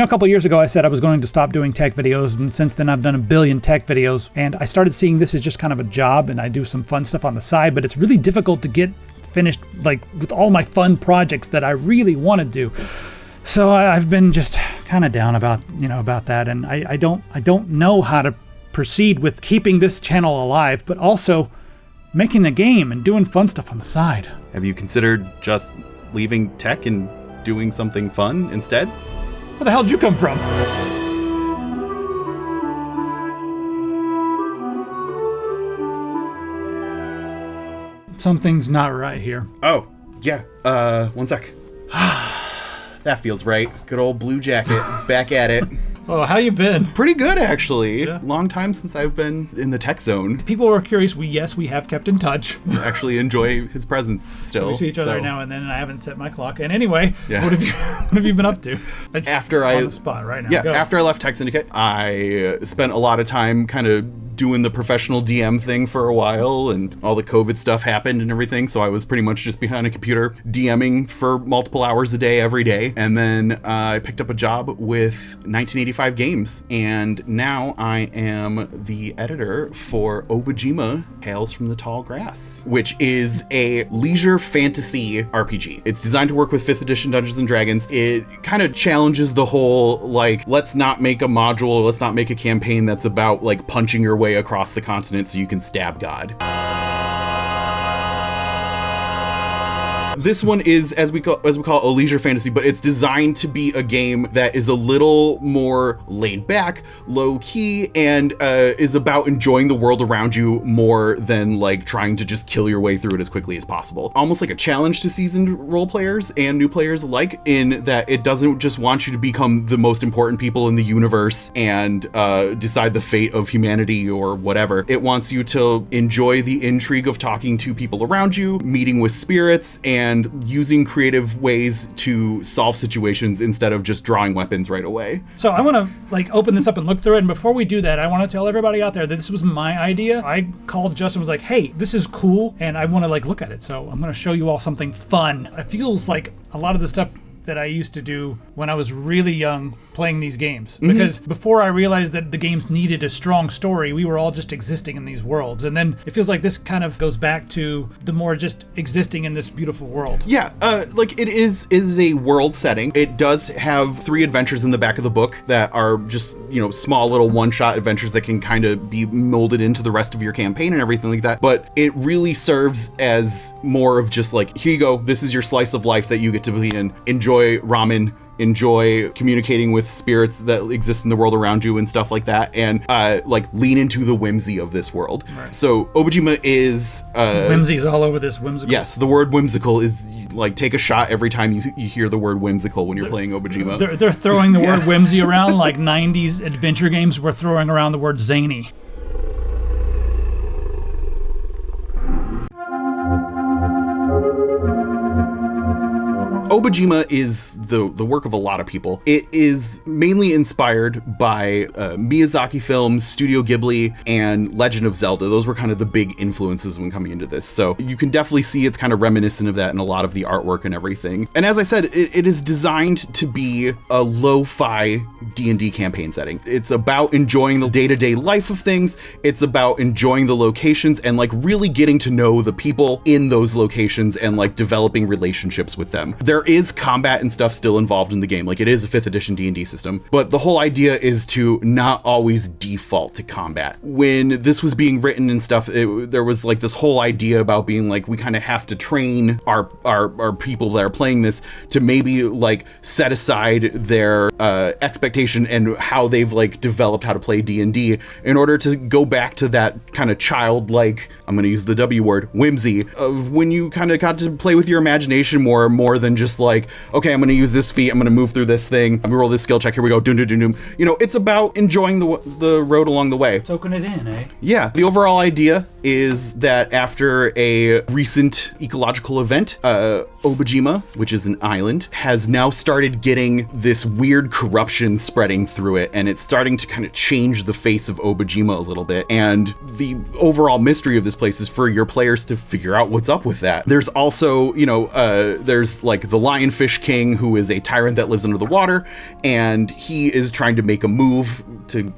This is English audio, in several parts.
A couple years ago, I said I was going to stop doing tech videos, and since then I've done 1 billion tech videos, and I started seeing this as just kind of a job, and I do some fun stuff on the side, but it's really difficult to get finished, like, with all my fun projects that I really want to do. So I've been just kind of down about that, and I don't know how to proceed with keeping this channel alive, but also making the game and doing fun stuff on the side. Have you considered just leaving tech and doing something fun instead? Where the hell did you come from? Something's not right here. Oh, yeah. 1 sec. That feels right. Good old blue jacket. Back at it. Oh, how you been? Pretty good, actually. Yeah. Long time since I've been in the tech zone. People were curious. We have kept in touch. I actually enjoy his presence still. We see each other now and then, and I haven't set my clock. And anyway, what have you been up to? After on the spot right now. Yeah, Go. after I left Tech Syndicate, I spent a lot of time kind of doing the professional DM thing for a while, and all the COVID stuff happened and everything, so I was pretty much just behind a computer DMing for multiple hours a day every day. And then I picked up a job with 1985 Games, and now I am the editor for Obojima Tales from the Tall Grass, which is a leisure fantasy RPG. It's designed to work with 5th edition Dungeons and Dragons. It kind of challenges the whole, like, let's not make a module, let's not make a campaign that's about, like, punching your way across the continent so you can stab God. This one is, as we call a leisure fantasy, but it's designed to be a game that is a little more laid back, low key, and is about enjoying the world around you more than like trying to just kill your way through it as quickly as possible. Almost like a challenge to seasoned role players and new players alike, in that it doesn't just want you to become the most important people in the universe and decide the fate of humanity or whatever. It wants you to enjoy the intrigue of talking to people around you, meeting with spirits, and using creative ways to solve situations instead of just drawing weapons right away. So I want to like open this up and look through it. And before we do that, I want to tell everybody out there that this was my idea. I called Justin, was like, hey, this is cool, and I want to like look at it. So I'm going to show you all something fun. It feels like a lot of the stuff that I used to do when I was really young playing these games. Because before I realized that the games needed a strong story, we were all just existing in these worlds. And then it feels like this kind of goes back to the more just existing in this beautiful world. Yeah, like it is a world setting. It does have 3 adventures in the back of the book that are just, small little one-shot adventures that can kind of be molded into the rest of your campaign and everything like that. But it really serves as more of just like, here you go, this is your slice of life that you get to be in. Enjoy ramen, enjoy communicating with spirits that exist in the world around you and stuff like that, and like lean into the whimsy of this world. Right. So Obojima is whimsy is all over this. Whimsical. Yes, the word whimsical is like, take a shot every time you hear the word whimsical when you're playing Obojima. They're throwing the word whimsy around like 90s adventure games were throwing around the word zany. Obojima is the work of a lot of people. It is mainly inspired by Miyazaki films, Studio Ghibli, and Legend of Zelda. Those were kind of the big influences when coming into this. So you can definitely see it's kind of reminiscent of that in a lot of the artwork and everything. And as I said, it is designed to be a lo-fi D&D campaign setting. It's about enjoying the day-to-day life of things. It's about enjoying the locations and like really getting to know the people in those locations and like developing relationships with them. There is combat and stuff still involved in the game. Like, it is a 5th edition D&D system, but the whole idea is to not always default to combat. When this was being written and stuff, there was like this whole idea about being like, we kind of have to train our people that are playing this to maybe like set aside their expectation and how they've like developed how to play D&D in order to go back to that kind of childlike, I'm going to use the W word, whimsy of when you kind of got to play with your imagination more than just like, okay, I'm going to use this feat, I'm going to move through this thing, I'm going to roll this skill check, here we go, doom, doom, doom, doom. It's about enjoying the road along the way. Soaking it in, eh? Yeah. The overall idea is that after a recent ecological event, Obojima, which is an island, has now started getting this weird corruption spreading through it, and it's starting to kind of change the face of Obojima a little bit. And the overall mystery of this place is for your players to figure out what's up with that. There's also, there's like the lionfish king, who is a tyrant that lives under the water, and he is trying to make a move to,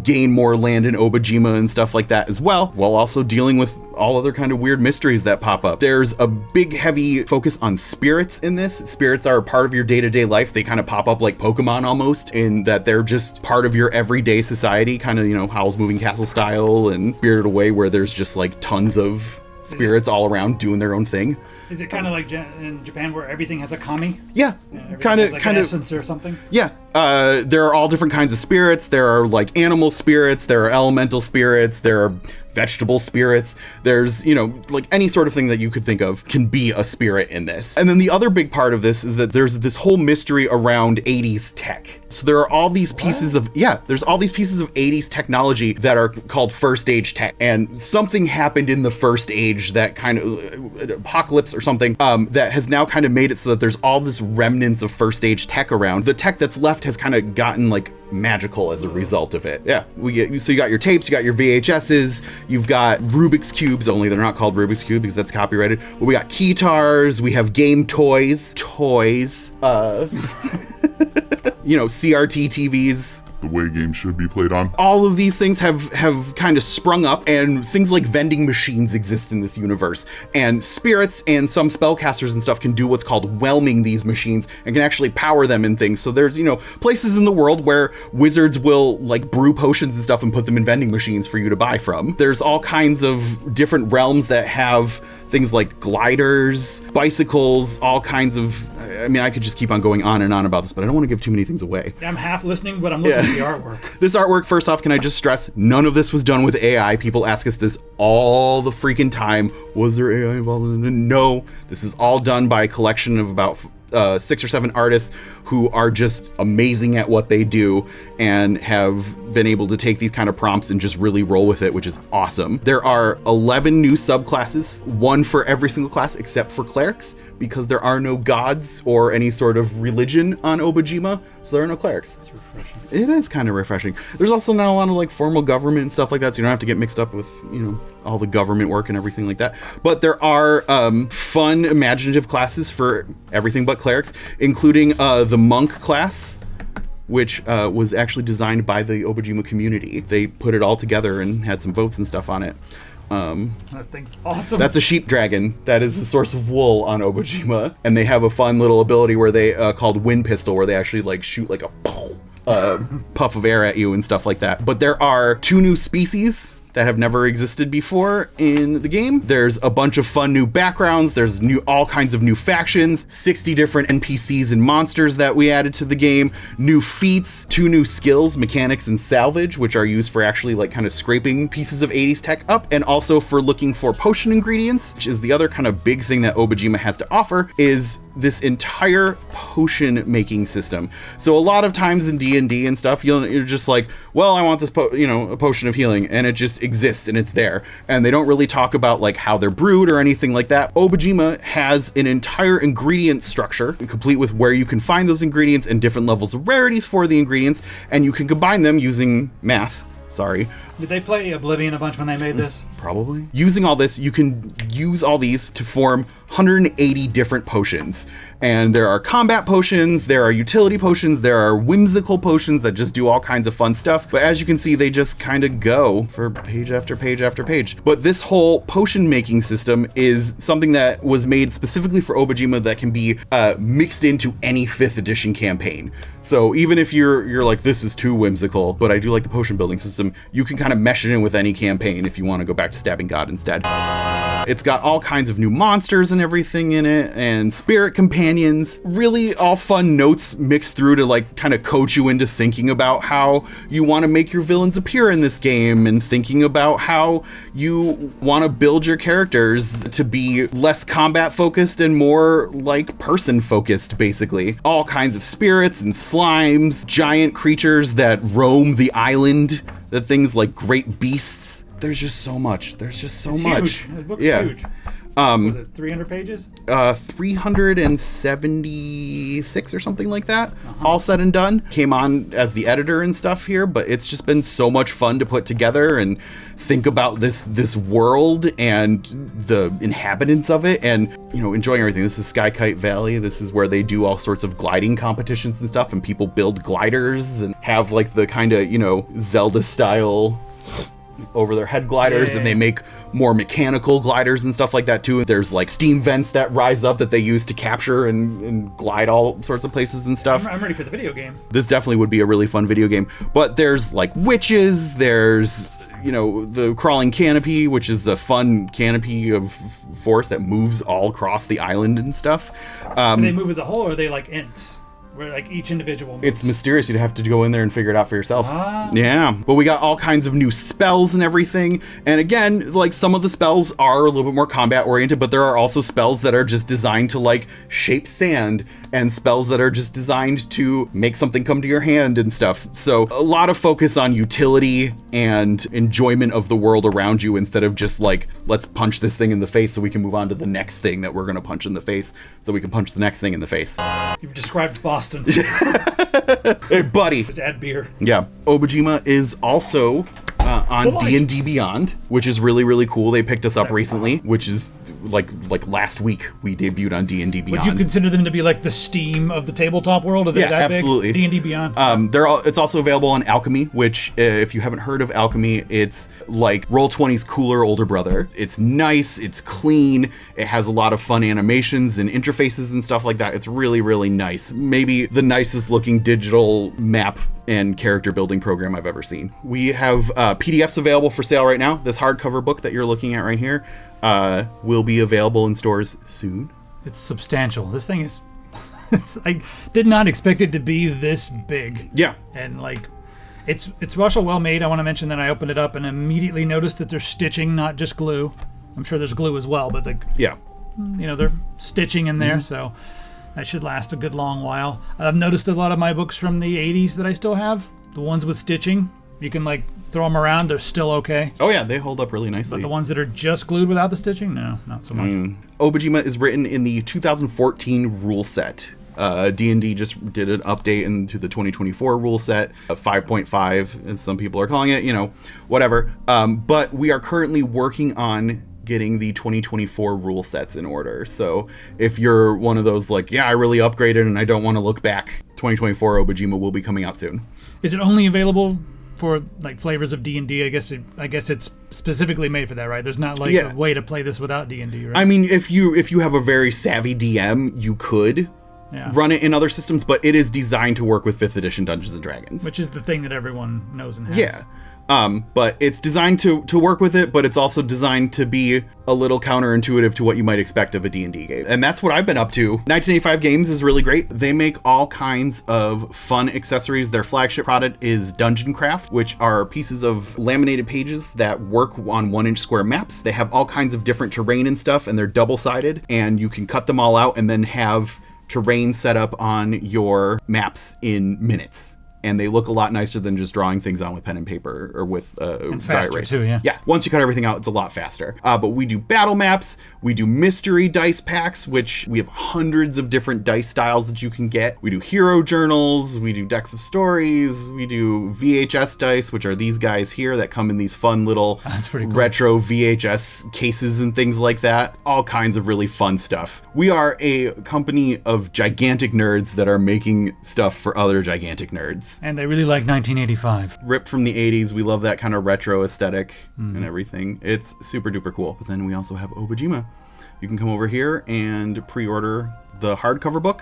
gain more land in Obojima and stuff like that as well, while also dealing with all other kind of weird mysteries that pop up. There's a big, heavy focus on spirits in this. Spirits are a part of your day-to-day life. They kind of pop up like Pokemon almost, in that they're just part of your everyday society, kind of, Howl's Moving Castle style and Spirited Away, where there's just like tons of spirits all around doing their own thing. Is it kind of like in Japan where everything has a kami? Yeah, kind of essence or something. Yeah, there are all different kinds of spirits. There are like animal spirits. There are elemental spirits. There are vegetable spirits. There's, like any sort of thing that you could think of can be a spirit in this. And then the other big part of this is that there's this whole mystery around 80s tech. So there are all these pieces there's all these pieces of 80s technology that are called first age tech. And something happened in the first age that kind of apocalypse or something that has now kind of made it so that there's all this remnants of first age tech around. The tech that's left has kind of gotten like magical as a result of it. Yeah, so you got your tapes, you got your VHSs, you've got Rubik's Cubes, only they're not called Rubik's Cube because that's copyrighted. But we got keytars, we have game toys, CRT TVs. The way games should be played on. All of these things have kind of sprung up, and things like vending machines exist in this universe. And spirits and some spellcasters and stuff can do what's called whelming these machines and can actually power them in things. So there's, places in the world where wizards will like brew potions and stuff and put them in vending machines for you to buy from. There's all kinds of different realms that have things like gliders, bicycles, all kinds of, I could just keep on going on and on about this, but I don't want to give too many things away. I'm half listening, but I'm looking at the artwork. This artwork, first off, can I just stress, none of this was done with AI. People ask us this all the freaking time. Was there AI involved in it? No, this is all done by a collection of about 6 or 7 artists who are just amazing at what they do and have been able to take these kind of prompts and just really roll with it, which is awesome. There are 11 new subclasses, one for every single class except for clerics, because there are no gods or any sort of religion on Obojima, so there are no clerics. It's refreshing. It is kind of refreshing. There's also not a lot of like formal government and stuff like that, so you don't have to get mixed up with, all the government work and everything like that. But there are fun, imaginative classes for everything but clerics, including the monk class, which was actually designed by the Obojima community. They put it all together and had some votes and stuff on it. That thing's awesome. That's a sheep dragon. That is the source of wool on Obojima. And they have a fun little ability where they called wind pistol, where they actually like shoot like a puff of air at you and stuff like that. But there are 2 new species that have never existed before in the game. There's a bunch of fun new backgrounds. There's all kinds of new factions, 60 different NPCs and monsters that we added to the game, new feats, 2 new skills, mechanics and salvage, which are used for actually like kind of scraping pieces of 80s tech up, and also for looking for potion ingredients, which is the other kind of big thing that Obojima has to offer, is this entire potion making system. So a lot of times in D&D and stuff, you're just like, well, I want this a potion of healing, and it just exists and it's there, and they don't really talk about like how they're brewed or anything like that. Obojima has an entire ingredient structure, complete with where you can find those ingredients and different levels of rarities for the ingredients, and you can combine them using math. Sorry. Did they play Oblivion a bunch when they made this? Probably. Using all this, you can use all these to form 180 different potions. And there are combat potions, there are utility potions, there are whimsical potions that just do all kinds of fun stuff. But as you can see, they just kind of go for page after page after page. But this whole potion making system is something that was made specifically for Obojima that can be mixed into any 5th edition campaign. So even if you're like, this is too whimsical, but I do like the potion building system, you can kind of mesh it in with any campaign if you want to go back to stabbing God instead. It's got all kinds of new monsters and everything in it, and spirit companions. Really all fun notes mixed through to like kind of coach you into thinking about how you want to make your villains appear in this game, and thinking about how you want to build your characters to be less combat focused and more like person focused, basically. All kinds of spirits and slimes, giant creatures that roam the island, things like great beasts. There's just so much. There's just so much. Huge. This book's huge. Was it 300 pages? 376 or something like that, all said and done. Came on as the editor and stuff here, but it's just been so much fun to put together and think about this world and the inhabitants of it, and enjoying everything. This is Sky Kite Valley. This is where they do all sorts of gliding competitions and stuff, and people build gliders and have like the kind of Zelda style over their head gliders, and they make more mechanical gliders and stuff like that too. There's like steam vents that rise up that they use to capture and glide all sorts of places and stuff. I'm ready for the video game. This definitely would be a really fun video game. But there's like witches, there's the crawling canopy, which is a fun canopy of forest that moves all across the island and stuff. And they move as a whole, or are they like ints? Where like each individual moves? It's mysterious. You'd have to go in there and figure it out for yourself. Ah. Yeah. But we got all kinds of new spells and everything. And again, like some of the spells are a little bit more combat oriented, but there are also spells that are just designed to like shape sand, and spells that are just designed to make something come to your hand and stuff. So a lot of focus on utility and enjoyment of the world around you, instead of just like, let's punch this thing in the face so we can move on to the next thing that we're going to punch in the face, so we can punch the next thing in the face. You've described Boston. Hey, buddy. Just add beer. Yeah. Obojima is also on D&D Beyond, which is really, really cool. They picked us up recently, which is like last week we debuted on D&D Beyond. Would you consider them to be like the Steam of the tabletop world? Are they that absolutely. big? D&D Beyond. It's also available on Alchemy, which if you haven't heard of Alchemy, it's like Roll20's cooler older brother. It's nice, it's clean, it has a lot of fun animations and interfaces and stuff like that. It's really, really nice. Maybe the nicest looking digital map and character building program I've ever seen. We have PDFs available for sale right now. This hardcover book that you're looking at right here will be available in stores soon. It's substantial. This thing is... I did not expect it to be this big. Yeah. And like, it's also well made. I want to mention that I opened it up and immediately noticed that there's stitching, not just glue. I'm sure there's glue as well, but they're stitching in there, so that should last a good long while. I've noticed a lot of my books from the 80s that I still have, the ones with stitching, you can like throw them around, they're still okay. Oh yeah, they hold up really nicely. But the ones that are just glued without the stitching, no, not so much. Obojima is written in the 2014 rule set. D&D just did an update into the 2024 rule set, 5.5 as some people are calling it, whatever. But we are currently working on getting the 2024 rule sets in order. So if you're one of those like, I really upgraded and I don't want to look back, 2024 Obojima will be coming out soon. Is it only available for like flavors of D&D? I guess it's specifically made for that, right? There's not like a way to play this without D&D, right? I mean, if you have a very savvy DM, you could run it in other systems, but it is designed to work with 5th edition Dungeons and Dragons, which is the thing that everyone knows and has. Yeah. But it's designed to work with it, but it's also designed to be a little counterintuitive to what you might expect of a D&D game. And that's what I've been up to. 1985 Games is really great. They make all kinds of fun accessories. Their flagship product is Dungeon Craft, which are pieces of laminated pages that work on 1-inch square maps. They have all kinds of different terrain and stuff, and they're double-sided, and you can cut them all out and then have terrain set up on your maps in minutes. And they look a lot nicer than just drawing things on with pen and paper or with dry erase. Too, yeah. Yeah, once you cut everything out, it's a lot faster. But we do battle maps, we do mystery dice packs, which we have hundreds of different dice styles that you can get. We do hero journals, we do decks of stories, we do VHS dice, which are these guys here that come in these fun little retro VHS cases and things like that. All kinds of really fun stuff. We are a company of gigantic nerds that are making stuff for other gigantic nerds. And they really like 1985. Ripped from the 80s. We love that kind of retro aesthetic and everything. It's super duper cool. But then we also have Obojima. You can come over here and pre-order the hardcover book.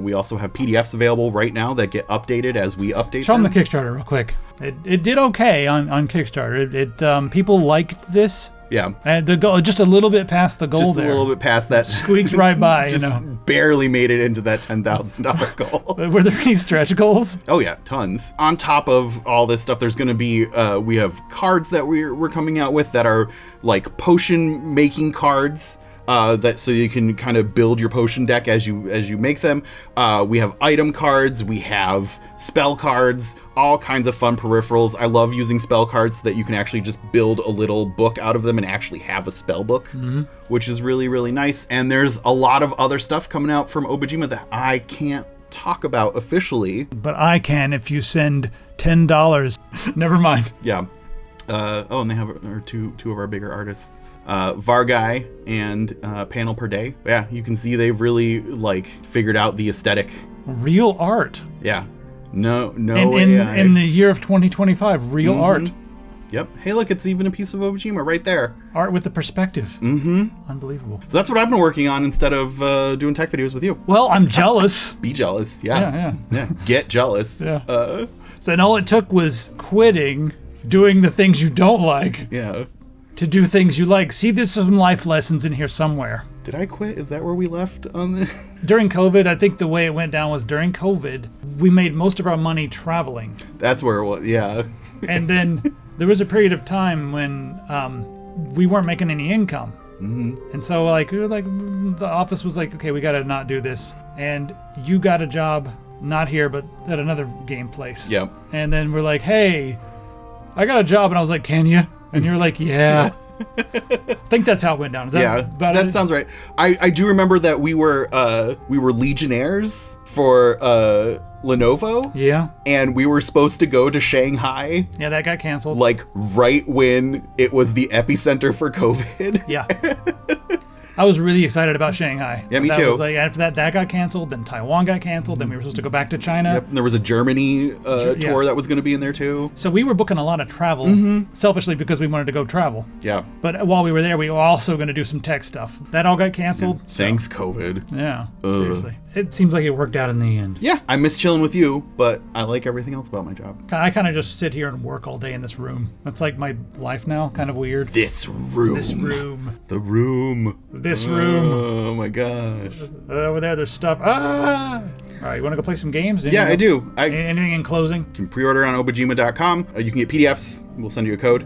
We also have PDFs available right now that get updated as we update Show them them. the Kickstarter real quick. It did okay on Kickstarter. People liked this. Yeah. And the goal, just a little bit past the goal just there. Just a little bit past that. Squeaked right by, just barely made it into that $10,000 goal. Were there any stretch goals? Oh yeah, tons. On top of all this stuff, there's going to be, we have cards that we're coming out with that are like potion making cards. that so you can kind of build your potion deck as you make them. We have item cards, we have spell cards, all kinds of fun peripherals. I love using spell cards so that you can actually just build a little book out of them and actually have a spell book, which is really, really nice. And there's a lot of other stuff coming out from Obojima that I can't talk about officially. But I can if you send $10. Never mind. Yeah. And they have two of our bigger artists, Vargai and Panel Per Day. Yeah, you can see they've really like figured out the aesthetic. Real art. Yeah. No AI. In the year of 2025, real art. Yep. Hey, look, it's even a piece of Obojima right there. Art with the perspective. Unbelievable. So that's what I've been working on instead of doing tech videos with you. Well, I'm jealous. Be jealous. Yeah. Get jealous. Yeah. So then all it took was quitting doing the things you don't like. Yeah. To do things you like. See, there's some life lessons in here somewhere. Did I quit? Is that where we left on this? During COVID, I think the way it went down was during COVID, we made most of our money traveling. That's where it was, yeah. And then there was a period of time when we weren't making any income. And so the office was like, okay, we got to not do this. And you got a job, not here, but at another game place. Yep. And then we're like, hey, I got a job. And I was like, can you? And you're like, yeah. I think that's how it went down. Is that about that it? Sounds right. I do remember that we were Legionnaires for Lenovo. Yeah. And we were supposed to go to Shanghai. Yeah, that got canceled. Like right when it was the epicenter for COVID. Yeah. I was really excited about Shanghai. Yeah, me that too. Was like, after that got canceled, then Taiwan got canceled, then we were supposed to go back to China. Yep. And there was a Germany tour that was going to be in there too. So we were booking a lot of travel, selfishly because we wanted to go travel. Yeah. But while we were there, we were also going to do some tech stuff. That all got canceled. Yeah. Thanks, COVID. Yeah, seriously. It seems like it worked out in the end. Yeah, I miss chilling with you, but I like everything else about my job. I kind of just sit here and work all day in this room. That's like my life now, kind of weird. This room. The room. This room. Oh my gosh. Over there's stuff. Ah! All right, you want to go play some games? Anything else? I do. Anything in closing? You can pre-order on obojima.com. You can get PDFs. We'll send you a code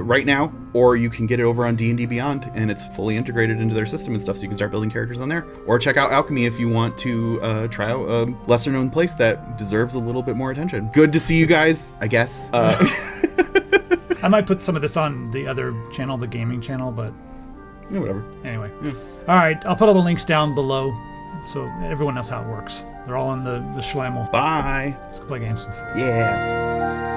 right now, or you can get it over on D&D Beyond, and it's fully integrated into their system and stuff, so you can start building characters on there. Or check out Alchemy if you want to try out a lesser-known place that deserves a little bit more attention. Good to see you guys, I guess. I might put some of this on the other channel, the gaming channel, but... Yeah, whatever. Anyway. Yeah. All right, I'll put all the links down below so everyone knows how it works. They're all in the Schlammel. Bye. Let's go play games. Yeah.